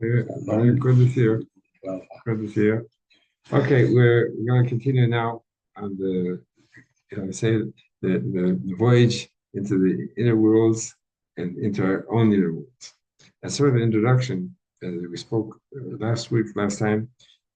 Good to see you. Good to see you. Okay, we're going to continue now on say the voyage into the inner worlds and into our own inner worlds. As sort of an introduction, we spoke last time,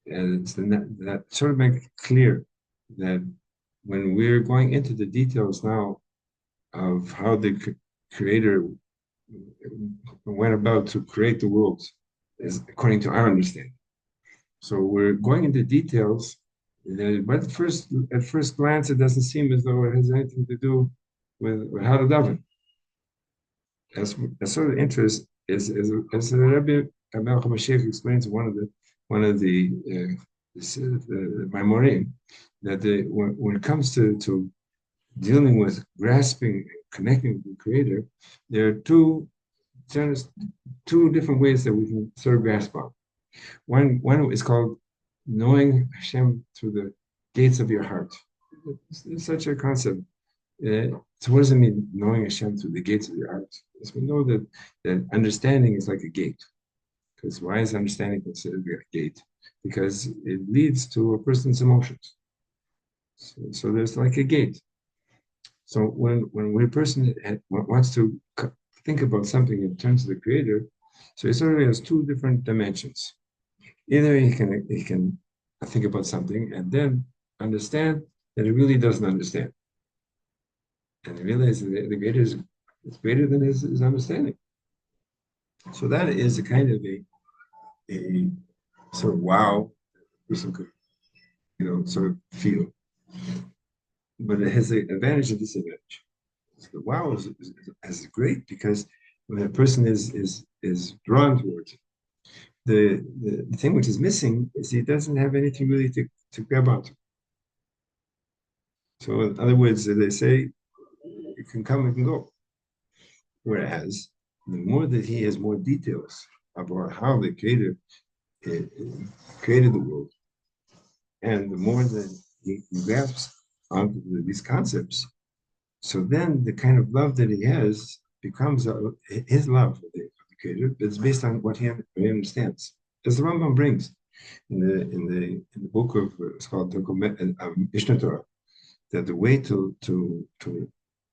and it's that sort of make clear that when we're going into the details now of how the Creator went about to create the world, is according to our understanding. So we're going into details, but at first glance, it doesn't seem as though it has anything to do with how to daven. As sort of interest is as the Rebbe Abel Mashiach explains one of the Maimorim, that when it comes to dealing with grasping, connecting with the Creator, there are two different ways that we can sort of grasp on. One is called knowing Hashem through the gates of your heart. It's such a concept. So what does it mean, knowing Hashem through the gates of your heart? Because we know that understanding is like a gate. Because why is understanding considered a gate? Because it leads to a person's emotions. So there's like a gate. So when a person wants to think about something in terms of the Creator, so he sort of has two different dimensions. Either he can think about something and then understand that he really doesn't understand, and realize that the Creator is greater than his understanding. So that is a kind of a sort of wow person could sort of feel, but it has an advantage and disadvantage. So the wow is great because when a person is drawn towards it. The thing which is missing is he doesn't have anything really to grab onto. So in other words, they say it can come, it can go. Whereas the more that he has more details about how the Creator created the world, and the more that he grasps onto these concepts, so then the kind of love that he has becomes his love for the Creator, but it's based on what he understands. As the Rambam brings in the book of it's called the Mishnah Torah, that the way to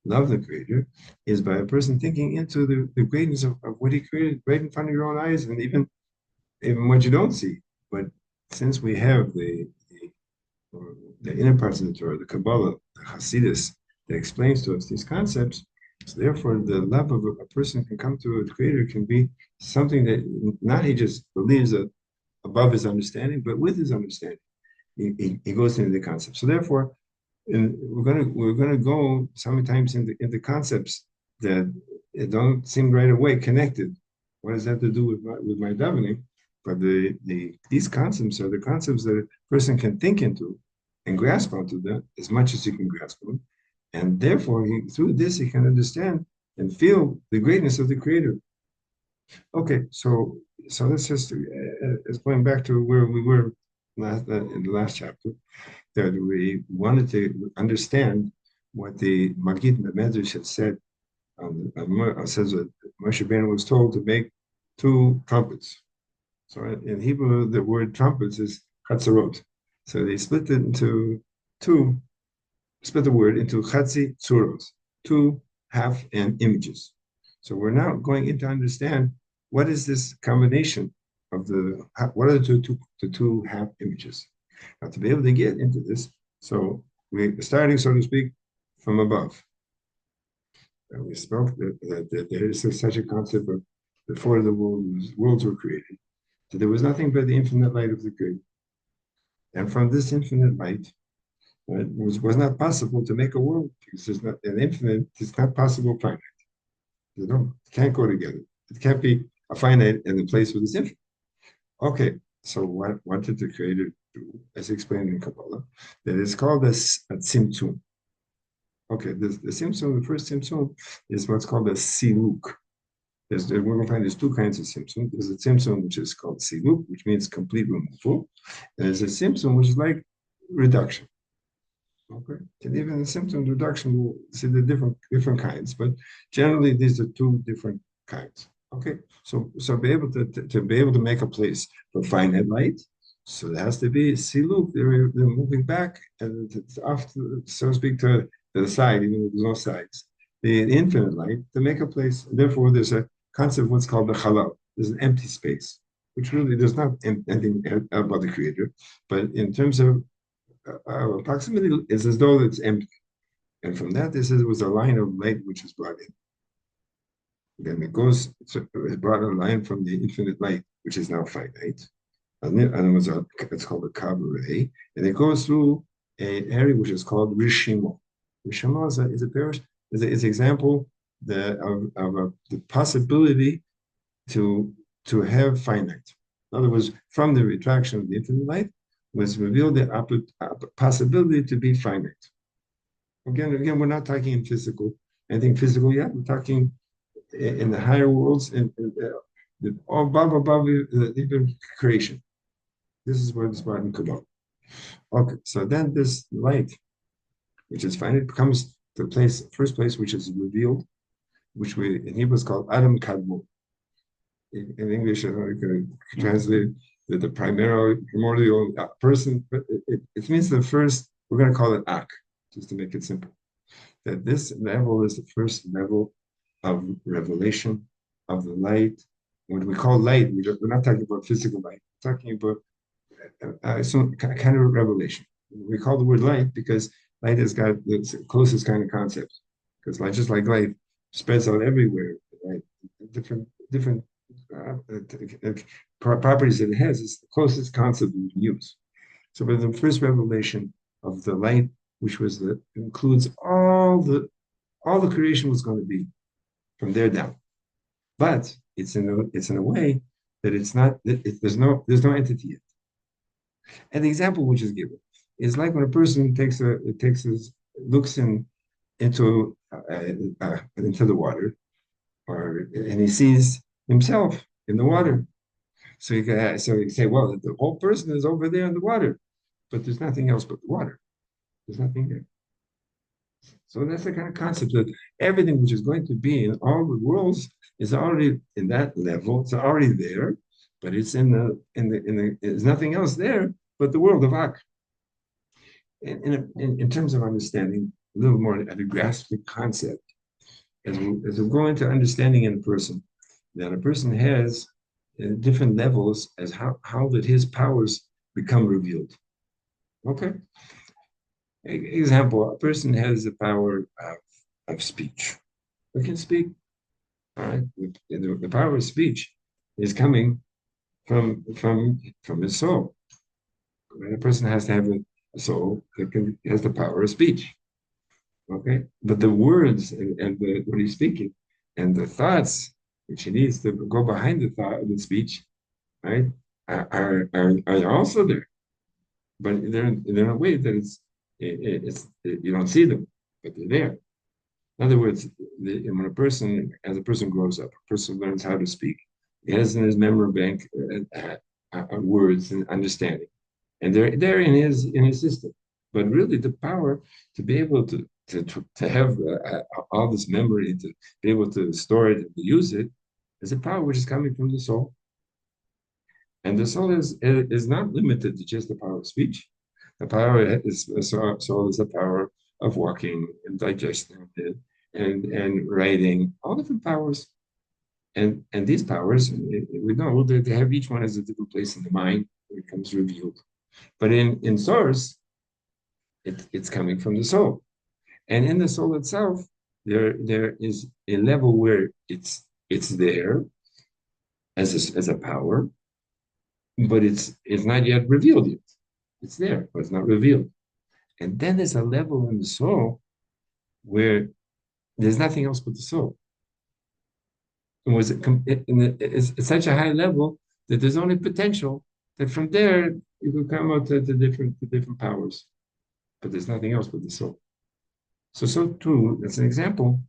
love the Creator is by a person thinking into the greatness of what he created right in front of your own eyes, and even what you don't see. But since we have the inner parts of the Torah, the Kabbalah, the Hasidus, that explains to us these concepts, so therefore the love of a person can come to a Creator can be something that not he just believes that above his understanding, but with his understanding, he goes into the concept. So therefore, we're gonna go sometimes into concepts that it don't seem right away connected. What does that have to do with my davening? But these concepts are the concepts that a person can think into and grasp onto them as much as he can grasp them, and therefore through this he can understand and feel the greatness of the Creator. Okay, so let's just it's going back to where we were in the last chapter, that we wanted to understand what the Magid Medrash had said. Says that Moshe Rabbeinu was told to make two trumpets. So in Hebrew, the word trumpets is chatzarot. So they split it into two, split the word into chatzi tzuros, two half and images. So we're now going in to understand what is this combination of what are the two half images. Now to be able to get into this, so we're starting, so to speak, from above. And we spoke that there is such a concept of before the worlds were created, that there was nothing but the infinite light of the Creator. And from this infinite light, it was not possible to make a world, because there's not an infinite, it's not possible finite. It can't go together. It can't be a finite in the place where it's infinite. Okay, so what did the Creator do, as explained in Kabbalah? That is called a tzimtzum. Okay, the tzimtzum, the first tzimtzum is what's called a siluk. We're going to find there's two kinds of tzimtzum. There's a tzimtzum which is called siluk, which means complete removal. And there's a tzimtzum which is like reduction. Okay, and even the tzimtzum reduction, we'll see the different kinds, but generally these are two different kinds. Okay, so be able to be able to make a place for finite light. So there has to be siluk. They're moving back and it's off, so to speak, to the side, even though there's no sides. The infinite light to make a place. Therefore, there's a concept of what's called the halal. There's an empty space, which really there's not anything about the creator, but in terms of proximity, it's as though it's empty. And from that, this is, was a line of light which is brought in. Then it goes, it's brought a line from the infinite light, which is now finite. And it's called a cabaret. And it goes through an area which is called Rishimo. Rishimo is a parish, is an example of the possibility to have finite. In other words, from the retraction of the infinite light was revealed the possibility to be finite. Again, we're not talking in physical, anything physical yet. We're talking in the higher worlds, above even creation. This is where this brought in Kabbalah. Okay, so then this light, which is finite, becomes the first place which is revealed, which we in Hebrew is called Adam Kadmon. In English, you can translate the primordial person, but it means the first. We're going to call it Ak, just to make it simple. That this level is the first level of revelation of the light. What we call light, we're not talking about physical light. We're talking about some kind of revelation. We call the word light because light has got the closest kind of concept. Because light, just like light, spreads out everywhere. Right? Different properties that it has is the closest concept we can use. So, by the first revelation of the light, which was includes all the creation was going to be from there down, but it's in a way that it's not. There's no entity yet. And the example which is given is like when a person looks into the water, and he sees himself in the water. So you can say, well, the whole person is over there in the water, but there's nothing else but the water. There's nothing there. So that's the kind of concept that everything which is going to be in all the worlds is already in that level. It's already there, but it's there's nothing else there but the world of Ak. In terms of understanding a little more at a grasp the concept, as we go into understanding in a person, that a person has different levels as how that his powers become revealed. Okay. Example, a person has the power of speech. We can speak. All right. The power of speech is coming from his soul. A person has to have a soul that has the power of speech. Okay. But the words and what he's speaking and the thoughts which he needs to go behind the thought of the speech, right, are also there. But they're in a way that you don't see them, but they're there. In other words, when as a person grows up, a person learns how to speak. He has in his memory bank words and understanding, and they're in his system. But really, the power to be able to have all this memory, to be able to store it and to use it, is a power which is coming from the soul. And the soul is not limited to just the power of speech. The power soul is the power of walking and digesting and writing, all different powers. And these powers, we know that they have each one has a different place in the mind when it becomes revealed. But in source, it's coming from the soul. And in the soul itself, there is a level where it's there as a power, but it's not yet revealed yet. It's there, but it's not revealed. And then there's a level in the soul where there's nothing else but the soul. It's such a high level that there's only potential that from there you can come out to different powers, but there's nothing else but the soul. So too, that's an example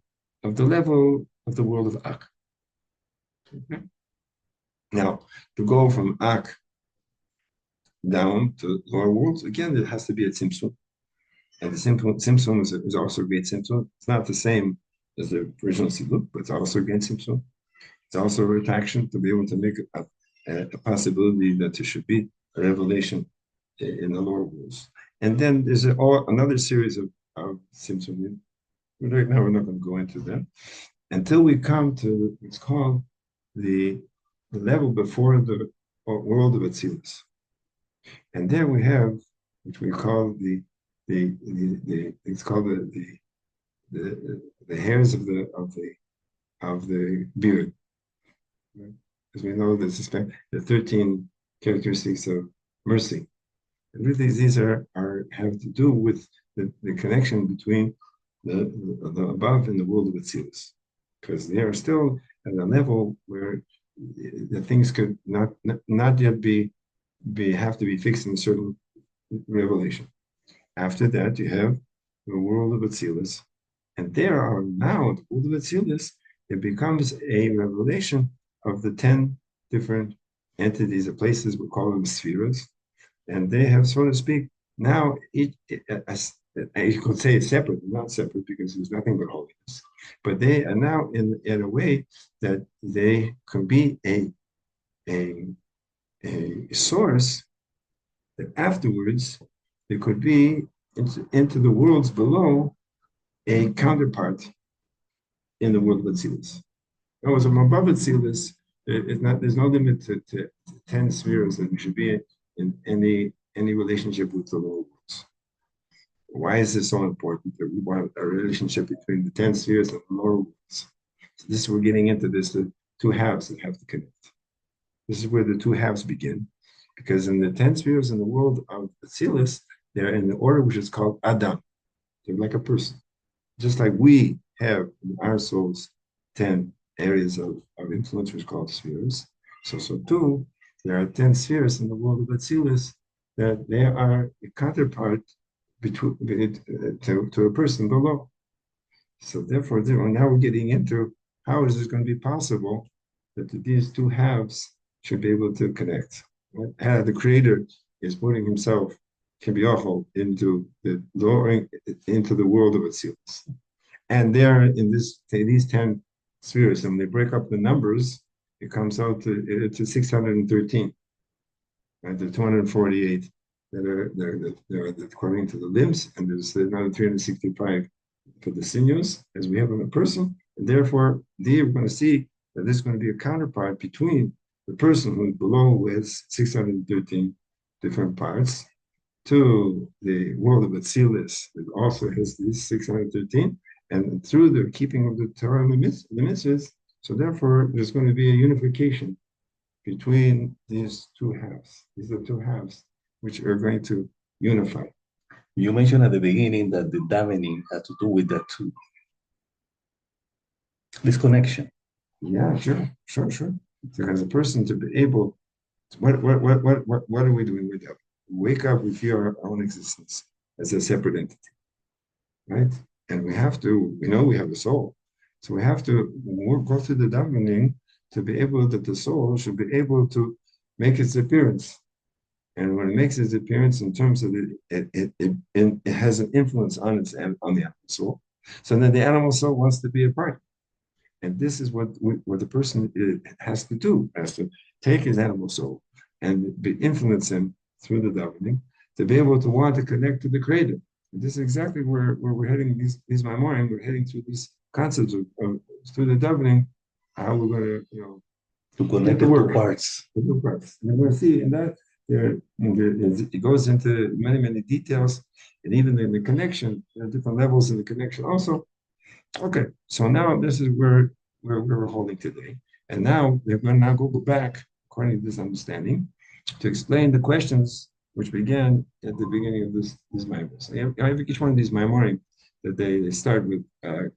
of the level of the world of Ak. Okay? Now, to go from Ak down to lower worlds, again, it has to be a Tzimtzum. And the Tzimtzum is also a great Tzimtzum. It's not the same as the original Siluk, but it's also a great Tzimtzum. It's also a retraction to be able to make a possibility that there should be a revelation in the lower worlds. And then there's another series of symptoms. Right now, we're not going to go into them until we come to what's called the level before the world of Atzilus. And there we have, which we call it's called the hairs of the beard. Right? As we know, there's the 13 characteristics of mercy. And really, these have to do with the connection between the above and the world of Atzilus, because they are still at a level where the things could not yet have to be fixed in a certain revelation. After that, you have the world of Atzilus, and there are now the world of Atzilus. It becomes a revelation of the 10 different entities or places. We call them spheres, and they have, so to speak, now you could say it's separate, not separate because there's nothing but holiness, but they are now in a way that they can be a source that afterwards there could be into the worlds below a counterpart in the world of Atzilus. In other words, above Atzilus, there's no limit to 10 spheres that we should be in any relationship with the lower worlds. Why is this so important that we want a relationship between the 10 spheres and the lower worlds? So we're getting into the two halves that have to connect. This is where the two halves begin, because in the 10 spheres in the world of Atzilus, they're in the order which is called Adam. They're like a person. Just like we have in our souls 10 areas of influence, which is called spheres. So too, there are 10 spheres in the world of Atzilus that they are a counterpart to a person below. So therefore, now we're getting into how is it going to be possible that these two halves should be able to connect. Right? The Creator is putting himself, Kibiachol, into the world of Atzilus. And there in these 10 spheres, and when they break up the numbers, it comes out to 613. And the 248 that are according to the limbs, and there's another 365 for the sinews, as we have in a person. And therefore, there we're going to see that there's going to be a counterpart between the person who's below with 613 different parts to the world of Atzilus that also has these 613, and through the keeping of the Torah and the mitzvahs, so therefore there's going to be a unification between these two halves. These are two halves which are going to unify. You mentioned at the beginning that the davening has to do with that too. This connection. Yeah, sure. Because a person to be able, what are we doing with that? Wake up, we feel our own existence as a separate entity, right? And we know we have a soul. So we have to go through the davening to be able that the soul should be able to make its appearance. And when it makes its appearance in terms of it has an influence on the animal soul. So then the animal soul wants to be a part. And this is what the person has to do, has to take his animal soul and influence him through the davening to be able to want to connect to the Creator. And this is exactly where we're heading these Maimorim. We're heading through these concepts of through the davening, how we're going to connect the two parts. The two parts. And we're going to see in that it goes into many details, and even in the connection, there are different levels in the connection also. Okay, so now this is where we're holding today. And now we're going to go back, according to this understanding, to explain the questions which began at the beginning of this Maimon. So you have each one of these Maimorim that they start with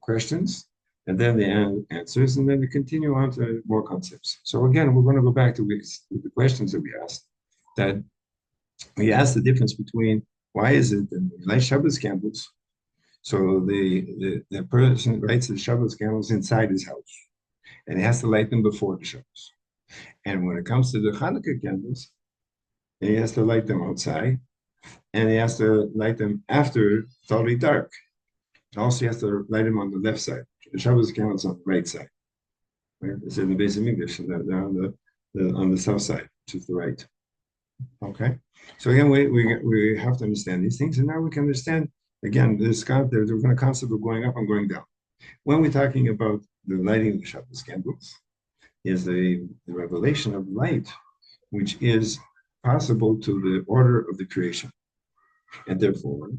questions, and then they answers, and then they continue on to more concepts. So again, we're going to go back to the questions that we asked. That we asked the difference between why is it that we light Shabbat candles. So the person lights the Shabbat candles inside his house, and he has to light them before the Shabbat. And when it comes to the Hanukah candles, he has to light them outside, and he has to light them after it's already dark. Also, he has to light them on the left side. The Shabbat candles on the right side. Right? It's in the base of English, and they're on the south side, which is the right. Okay. So again, we have to understand these things, and now we can understand again this God. There's a concept of going up and going down. When we're talking about the lighting of the Shabbos candles, is the revelation of light, which is possible to the order of the creation, and therefore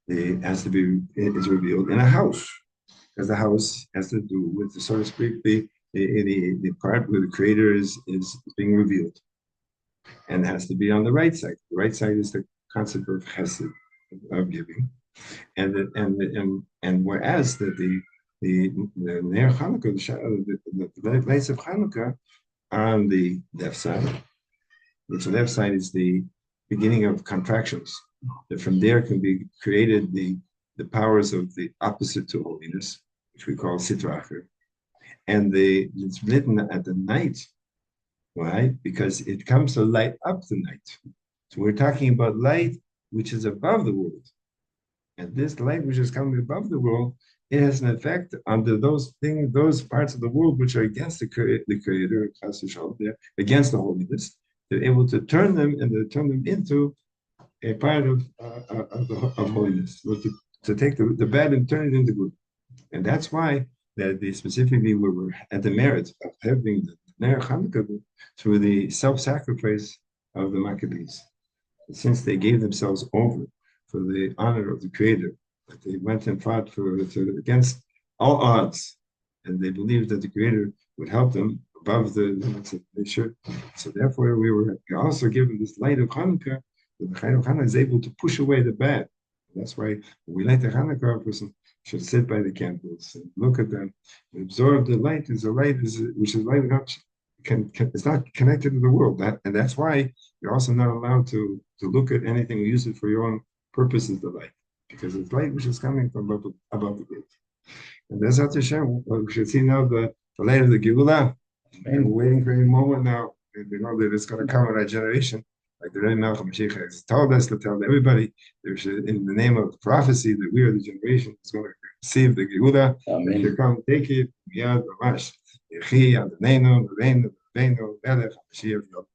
it has to be is revealed in a house, because the house has to do with, so to speak, the part where the creator is being revealed, and it has to be on the right side. The right side is the concept of chesed, of giving, and whereas the Ner Hanukah, the lights of Hanukah are on the left side, which the left side is the beginning of contractions. That from there can be created the powers of the opposite to holiness, which we call sitracher. And it's written at the night. Why? Because it comes to light up the night. So we're talking about light which is above the world. And this light which is coming above the world, it has an effect on those things, those parts of the world which are against the Creator, against the holiness. They're able to turn them into a part of holiness, to take the bad and turn it into good. And that's why that specifically we were at the merit of having the Ner Hanukah through the self-sacrifice of the Maccabees. Since they gave themselves over for the honor of the Creator, that they went and fought against all odds, and they believed that the Creator would help them above the limits of nature. So therefore, we were also given this light of Hanukkah, that the light of Hanukkah is able to push away the bad. And that's why when we light the Hanukkah, a person should sit by the candles and look at them and absorb the light. Is a light which is light enough. It's not connected to the world, and that's why you're also not allowed to look at anything or use it for your own purposes. The light, because it's light which is coming from above the world. And that's how to share. We should see now the light of the Geulah, and we're waiting for a moment now. And we know that it's going to come in our generation, like the Rebbe Melcham Mashiach has told us to tell everybody, in the name of prophecy, that we are the generation that's going to receive the Geulah. If you come, take it. Yad Ramash. Yechi Adonenu, Reinu, Reinu, Melech, Mashiach, Yod.